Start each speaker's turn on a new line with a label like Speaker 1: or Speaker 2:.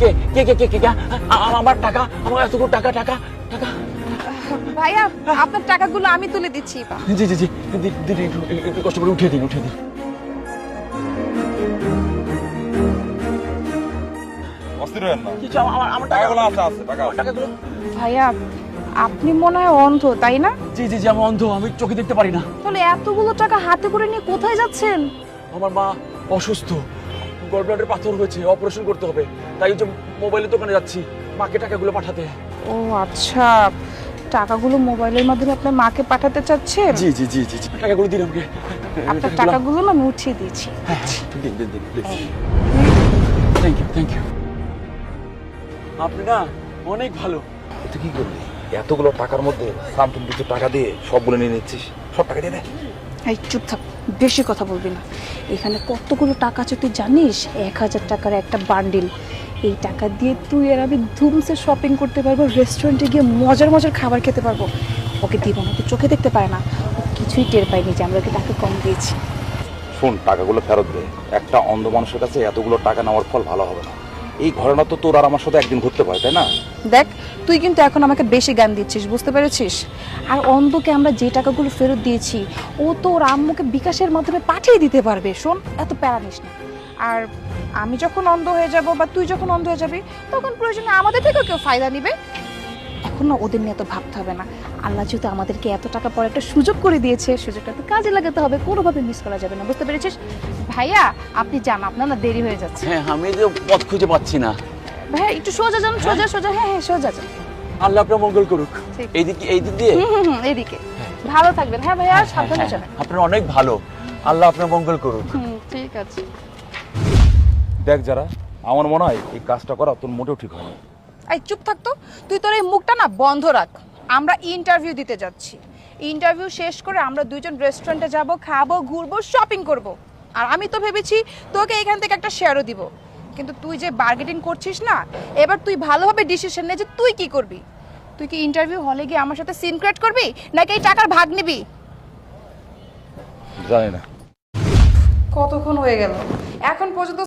Speaker 1: কে কে কে কে কে কে? আমার টাকা, আমার এতগুলো টাকা টাকা টাকা।
Speaker 2: ভাইয়া আপনার টাকাগুলো আমি তুলে দিচ্ছি।
Speaker 1: জি জি জি, দিন একটু কষ্ট করে উঠিয়ে দিন উঠিয়ে দিন।
Speaker 3: অস্থির হয়েন না,
Speaker 1: কিছু আমার
Speaker 3: টাকাগুলো আছে টাকা
Speaker 1: আমার টাকাগুলো।
Speaker 2: ভাইয়া আপনি মনে হয় অন্ধ তাই না?
Speaker 1: জি জি জি, আমি অন্ধ, আমি চোখে দেখতে পারি না।
Speaker 2: তাহলে এতগুলো টাকা হাতে করে নিয়ে কোথায় যাচ্ছেন?
Speaker 1: আমার মা অসুস্থ, গলব্লাডারে পাথর হয়েছে, অপারেশন করতে হবে, তাই যে মোবাইলের দোকানে যাচ্ছি মাকে টাকাগুলো পাঠাতে।
Speaker 2: ও আচ্ছা, টাকাগুলো মোবাইলের মাধ্যমে আপনার মাকে পাঠাতে চাচ্ছেন?
Speaker 1: জি জি জি জি জি, টাকাগুলো দিন আমাকে।
Speaker 2: আপনার টাকাগুলো না আমি উঠিয়ে দিয়েছি।
Speaker 1: হ্যাঁ দিন দিন দিন please. Thank you thank you. আপনি না অনেক ভালো।
Speaker 3: তুই কি করলি? এতগুলো টাকার মধ্যে সামথিং কিছু টাকা দিয়ে সবগুলো নিয়ে নিচ্ছিস, সব টাকা দিয়ে দে।
Speaker 2: এই চুপ থাক, বেশি কথা বলবি না। এখানে কতগুলো টাকা আছে তুই জানিস? 1000 টাকার একটা বান্ডিল। এই টাকা দিয়ে তুই আর আমি ধুমসে শপিং করতে পারবো, রেস্টুরেন্টে গিয়ে মজার মজার খাবার খেতে পারবো। ওকে দিব না, তো চোখে দেখতে পায় না, ও কিছুই টের পায়নি যে আমরা ওকে টাকা কম দিয়েছি।
Speaker 3: শোন, টাকাগুলো ফেরত দে। একটা অন্ধ মানুষের কাছে এতগুলো টাকা নেওয়ার ফল ভালো হবে না। এই ঘটনা তো তোর আর আমার সাথে একদিন ঘটতে পারে, তাই না?
Speaker 2: দেখ তুই কিন্তু এখন আমাকে বেশি জ্ঞান দিচ্ছিস, বুঝতে পেরেছিস? আর অন্ধকে আমরা যে টাকাগুলো ফেরত দিয়েছি ও তো ওর আম্মুকে বিকাশের মাধ্যমে পাঠিয়ে দিতে পারবে। শোন, এত প্যারা নিস না। আর আমি যখন অন্ধ হয়ে যাব বা তুই যখন অন্ধ হয়ে যাবি তখন প্রয়োজনে আমাদের থেকেও কেউ ফায়দা নিবে। এখন না ওদের নিয়ে এত ভাবতে হবে না। আল্লাহ যেহেতু আমাদেরকে এত টাকা পরে একটা সুযোগ করে দিয়েছে, সুযোগটা তো কাজে লাগাতে হবে, কোনোভাবে মিস করা যাবে না, বুঝতে পেরেছিস? ভাইয়া আপনি যান, আপনার না দেরি হয়ে যাচ্ছে।
Speaker 1: হ্যাঁ আমি যে পথ খুঁজে পাচ্ছি না।
Speaker 2: ভাইয়া একটু সোজা যান, সোজা সোজা। হ্যাঁ হ্যাঁ সোজা যান।
Speaker 1: আল্লাহ আপনার মঙ্গল করুক।
Speaker 2: ঠিক।
Speaker 1: এই দিক দিয়ে।
Speaker 2: এদিকে ভালো থাকবেন। হ্যাঁ ভাইয়া সাবধানে যাবেন।
Speaker 1: আপনার অনেক ভালো, আল্লাহ আপনার মঙ্গল করুক।
Speaker 2: ঠিক আছে।
Speaker 3: দেখ যারা, আমার মনে হয় এই কাজটা করা তোর মোটেও ঠিক হয় না।
Speaker 2: এই চুপ থাকতো, তুই তোর এই মুখটা না বন্ধ রাখ। আমরা ইন্টারভিউ দিতে যাচ্ছি। ইন্টারভিউ শেষ করে আমরা দুইজন রেস্টুরেন্টে যাব, খাবো, ঘুরবো, শপিং করব। আর আমি তো ভেবেছি তোকে এখান থেকে একটা শেয়ারও দিব। কিন্তু তুই যে বার্গেটিং করছিস না, এবার তুই ভালোভাবে ডিসিশন নে যে তুই কি করবি। তুই কি ইন্টারভিউ হলে গিয়ে আমার সাথে সিন ক্রিয়েট করবি নাকি এই টাকার ভাগ নিবি?
Speaker 3: জানি না।
Speaker 2: কতক্ষণ হয়ে গেল, এখন পর্যন্ত